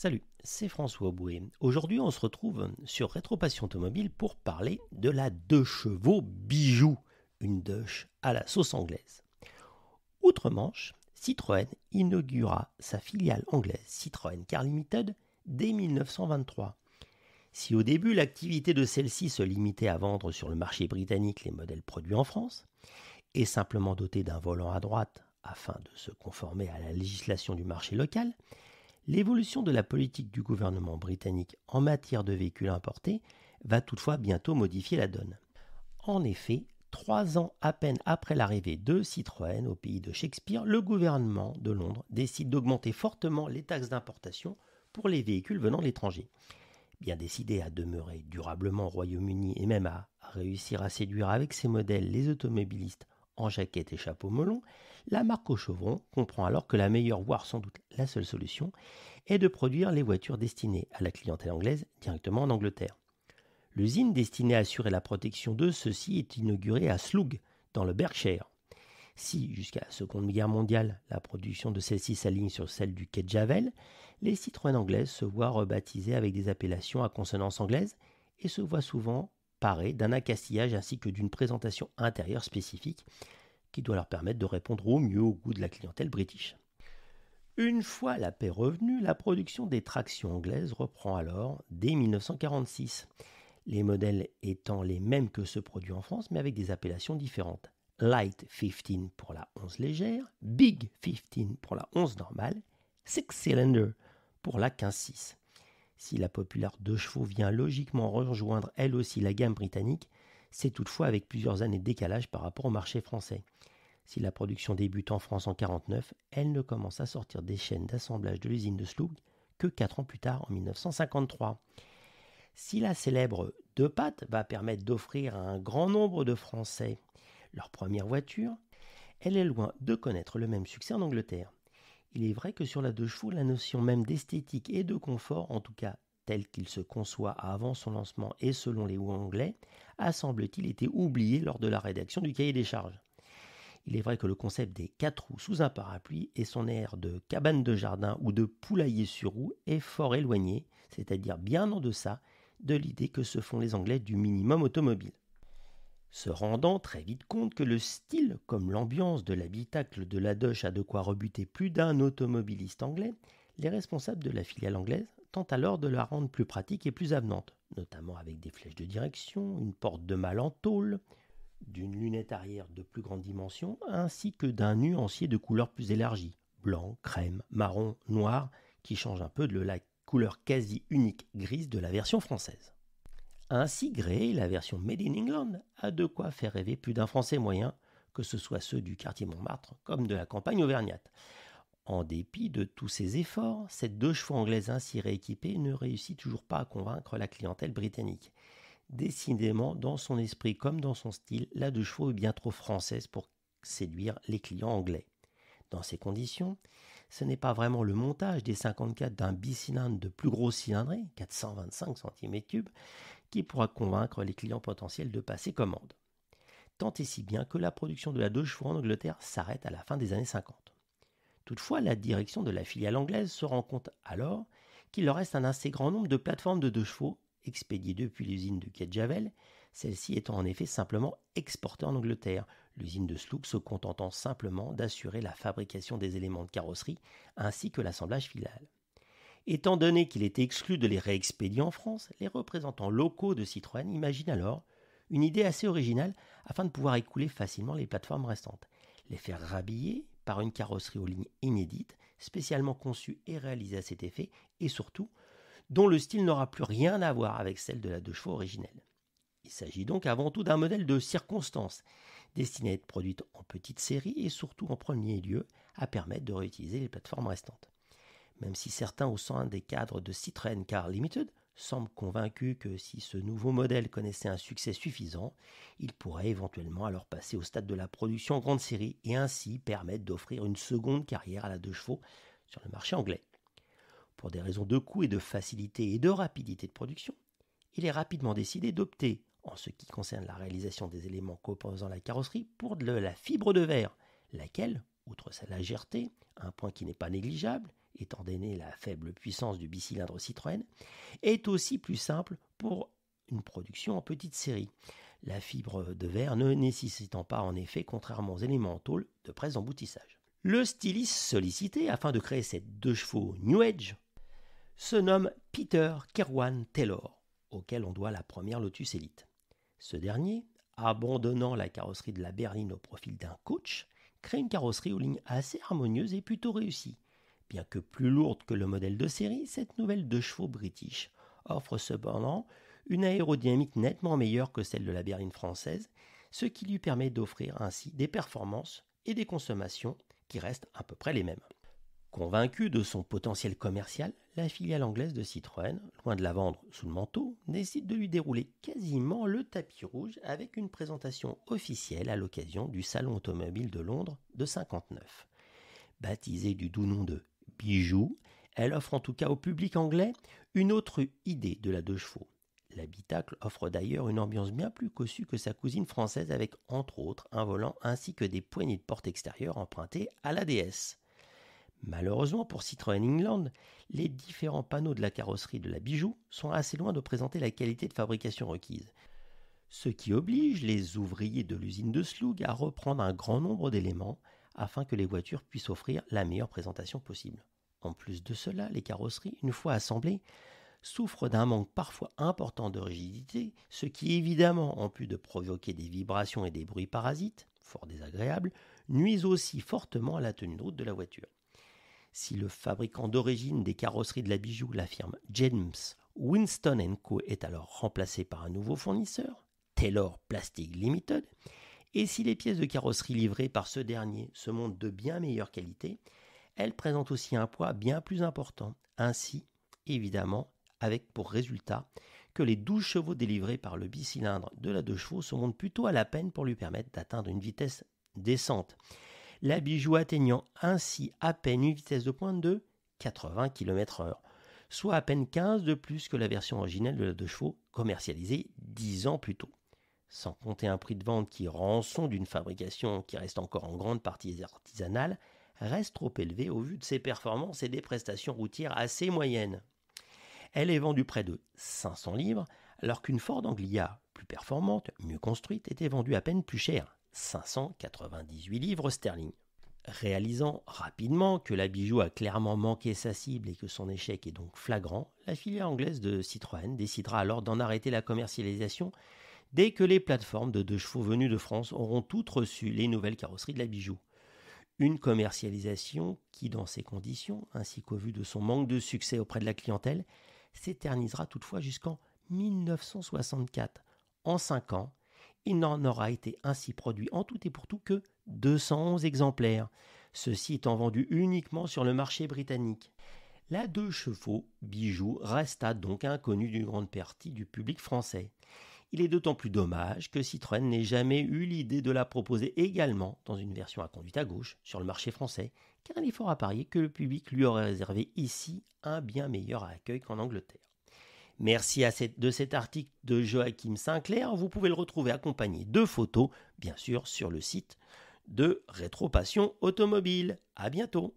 Salut, c'est François Bouet. Aujourd'hui, on se retrouve sur Rétropassion Automobile pour parler de la 2 chevaux bijou, une Deutsch à la sauce anglaise. Outre-Manche, Citroën inaugura sa filiale anglaise Citroën Car Limited dès 1923. Si au début l'activité de celle-ci se limitait à vendre sur le marché britannique les modèles produits en France, et simplement dotés d'un volant à droite afin de se conformer à la législation du marché local, l'évolution de la politique du gouvernement britannique en matière de véhicules importés va toutefois bientôt modifier la donne. En effet, 3 ans à peine après l'arrivée de Citroën au pays de Shakespeare, le gouvernement de Londres décide d'augmenter fortement les taxes d'importation pour les véhicules venant de l'étranger. Bien décidé à demeurer durablement au Royaume-Uni et même à réussir à séduire avec ses modèles les automobilistes en jaquette et chapeau melon, la marque au chevron comprend alors que la meilleure, voire sans doute la seule solution, est de produire les voitures destinées à la clientèle anglaise directement en Angleterre. L'usine destinée à assurer la protection de ceux-ci est inaugurée à Slough, dans le Berkshire. Si, jusqu'à la Seconde Guerre mondiale, la production de celle-ci s'aligne sur celle du quai de Javel, les Citroën anglaises se voient rebaptisées avec des appellations à consonance anglaise et se voient souvent parées d'un accastillage ainsi que d'une présentation intérieure spécifique qui doit leur permettre de répondre au mieux au goût de la clientèle british. Une fois la paix revenue, la production des tractions anglaises reprend alors dès 1946, les modèles étant les mêmes que ceux produits en France mais avec des appellations différentes. Light 15 pour la 11 légère, Big 15 pour la 11 normale, Six Cylinder pour la 15-6. Si la populaire 2 chevaux vient logiquement rejoindre elle aussi la gamme britannique, c'est toutefois avec plusieurs années de décalage par rapport au marché français. Si la production débute en France en 1949, elle ne commence à sortir des chaînes d'assemblage de l'usine de Slough que 4 ans plus tard, en 1953. Si la célèbre 2 pattes va permettre d'offrir à un grand nombre de Français leur première voiture, elle est loin de connaître le même succès en Angleterre. Il est vrai que sur la 2 chevaux, la notion même d'esthétique et de confort, en tout cas tel qu'il se conçoit avant son lancement et selon les anglais, a semble-t-il été oublié lors de la rédaction du cahier des charges. Il est vrai que le concept des 4 roues sous un parapluie et son air de cabane de jardin ou de poulailler sur roue est fort éloigné, c'est-à-dire bien en deçà de l'idée que se font les Anglais du minimum automobile. Se rendant très vite compte que le style comme l'ambiance de l'habitacle de la Deutsch a de quoi rebuter plus d'un automobiliste anglais, les responsables de la filiale anglaise tentent alors de la rendre plus pratique et plus avenante, notamment avec des flèches de direction, une porte de malle en tôle, d'une lunette arrière de plus grande dimension, ainsi que d'un nuancier de couleurs plus élargies, blanc, crème, marron, noir, qui change un peu de la couleur quasi unique grise de la version française. Ainsi gréée, la version Made in England a de quoi faire rêver plus d'un Français moyen, que ce soit ceux du quartier Montmartre comme de la campagne auvergnate. En dépit de tous ses efforts, cette 2 chevaux anglaise ainsi rééquipée ne réussit toujours pas à convaincre la clientèle britannique. Décidément, dans son esprit comme dans son style, la 2 chevaux est bien trop française pour séduire les clients anglais. Dans ces conditions, ce n'est pas vraiment le montage des 54 d'un bicylindre de plus gros cylindrée, 425 cm3, qui pourra convaincre les clients potentiels de passer commande. Tant et si bien que la production de la 2 chevaux en Angleterre s'arrête à la fin des années 50. Toutefois, la direction de la filiale anglaise se rend compte alors qu'il leur reste un assez grand nombre de plateformes de 2 chevaux expédiées depuis l'usine de quai de Javel, celle-ci étant en effet simplement exportée en Angleterre, l'usine de Slough se contentant simplement d'assurer la fabrication des éléments de carrosserie ainsi que l'assemblage final. Étant donné qu'il était exclu de les réexpédier en France, les représentants locaux de Citroën imaginent alors une idée assez originale afin de pouvoir écouler facilement les plateformes restantes. Les faire rhabiller par une carrosserie aux lignes inédites, spécialement conçue et réalisée à cet effet, et surtout, dont le style n'aura plus rien à voir avec celle de la 2 chevaux originelle. Il s'agit donc avant tout d'un modèle de circonstance, destiné à être produite en petite série et surtout en premier lieu à permettre de réutiliser les plateformes restantes. Même si certains au sein des cadres de Citroën Car Limited semblent convaincus que si ce nouveau modèle connaissait un succès suffisant, il pourrait éventuellement alors passer au stade de la production en grande série et ainsi permettre d'offrir une seconde carrière à la 2 chevaux sur le marché anglais. Pour des raisons de coût et de facilité et de rapidité de production, il est rapidement décidé d'opter, en ce qui concerne la réalisation des éléments composant la carrosserie, pour de la fibre de verre, laquelle, outre sa légèreté, un point qui n'est pas négligeable, étant donné la faible puissance du bicylindre Citroën, est aussi plus simple pour une production en petite série. La fibre de verre ne nécessitant pas en effet, contrairement aux éléments en tôle, de presse d'emboutissage. Le styliste sollicité afin de créer cette 2 chevaux New Age se nomme Peter Kerwan Taylor, auquel on doit la première Lotus Elite. Ce dernier, abandonnant la carrosserie de la berline au profil d'un coach, crée une carrosserie aux lignes assez harmonieuses et plutôt réussie. Bien que plus lourde que le modèle de série, cette nouvelle 2 chevaux british offre cependant une aérodynamique nettement meilleure que celle de la berline française, ce qui lui permet d'offrir ainsi des performances et des consommations qui restent à peu près les mêmes. Convaincue de son potentiel commercial, la filiale anglaise de Citroën, loin de la vendre sous le manteau, décide de lui dérouler quasiment le tapis rouge avec une présentation officielle à l'occasion du Salon automobile de Londres de 59. Baptisée du doux nom de Bijou, elle offre en tout cas au public anglais une autre idée de la 2 chevaux. L'habitacle offre d'ailleurs une ambiance bien plus cossue que sa cousine française avec entre autres un volant ainsi que des poignées de porte extérieures empruntées à la DS. Malheureusement pour Citroën England, les différents panneaux de la carrosserie de la Bijou sont assez loin de présenter la qualité de fabrication requise, ce qui oblige les ouvriers de l'usine de Slough à reprendre un grand nombre d'éléments afin que les voitures puissent offrir la meilleure présentation possible. En plus de cela, les carrosseries, une fois assemblées, souffrent d'un manque parfois important de rigidité, ce qui évidemment, en plus de provoquer des vibrations et des bruits parasites, fort désagréables, nuisent aussi fortement à la tenue de route de la voiture. Si le fabricant d'origine des carrosseries de la Bijou, la firme James Winston & Co, est alors remplacé par un nouveau fournisseur, Taylor Plastic Limited, et si les pièces de carrosserie livrées par ce dernier se montrent de bien meilleure qualité, elles présentent aussi un poids bien plus important, ainsi, évidemment, avec pour résultat que les 12 chevaux délivrés par le bicylindre de la 2 chevaux se montent plutôt à la peine pour lui permettre d'atteindre une vitesse décente. La Bijou atteignant ainsi à peine une vitesse de pointe de 80 km/h, soit à peine 15 de plus que la version originelle de la 2 chevaux commercialisée 10 ans plus tôt. Sans compter un prix de vente qui, rançon d'une fabrication qui reste encore en grande partie artisanale, reste trop élevé au vu de ses performances et des prestations routières assez moyennes. Elle est vendue près de 500 livres, alors qu'une Ford Anglia, plus performante, mieux construite, était vendue à peine plus cher, 598 livres sterling. Réalisant rapidement que la Bijou a clairement manqué sa cible et que son échec est donc flagrant, la filiale anglaise de Citroën décidera alors d'en arrêter la commercialisation dès que les plateformes de 2 chevaux venues de France auront toutes reçu les nouvelles carrosseries de la Bijou. Une commercialisation qui, dans ces conditions, ainsi qu'au vu de son manque de succès auprès de la clientèle, s'éternisera toutefois jusqu'en 1964. En 5 ans, il n'en aura été ainsi produit en tout et pour tout que 211 exemplaires, ceux-ci étant vendus uniquement sur le marché britannique. La 2 chevaux Bijou resta donc inconnue d'une grande partie du public français. Il est d'autant plus dommage que Citroën n'ait jamais eu l'idée de la proposer également dans une version à conduite à gauche sur le marché français, car il est fort à parier que le public lui aurait réservé ici un bien meilleur accueil qu'en Angleterre. Merci de cet article de Joachim Sinclair. Vous pouvez le retrouver accompagné de photos, bien sûr, sur le site de Rétropassion Automobile. À bientôt.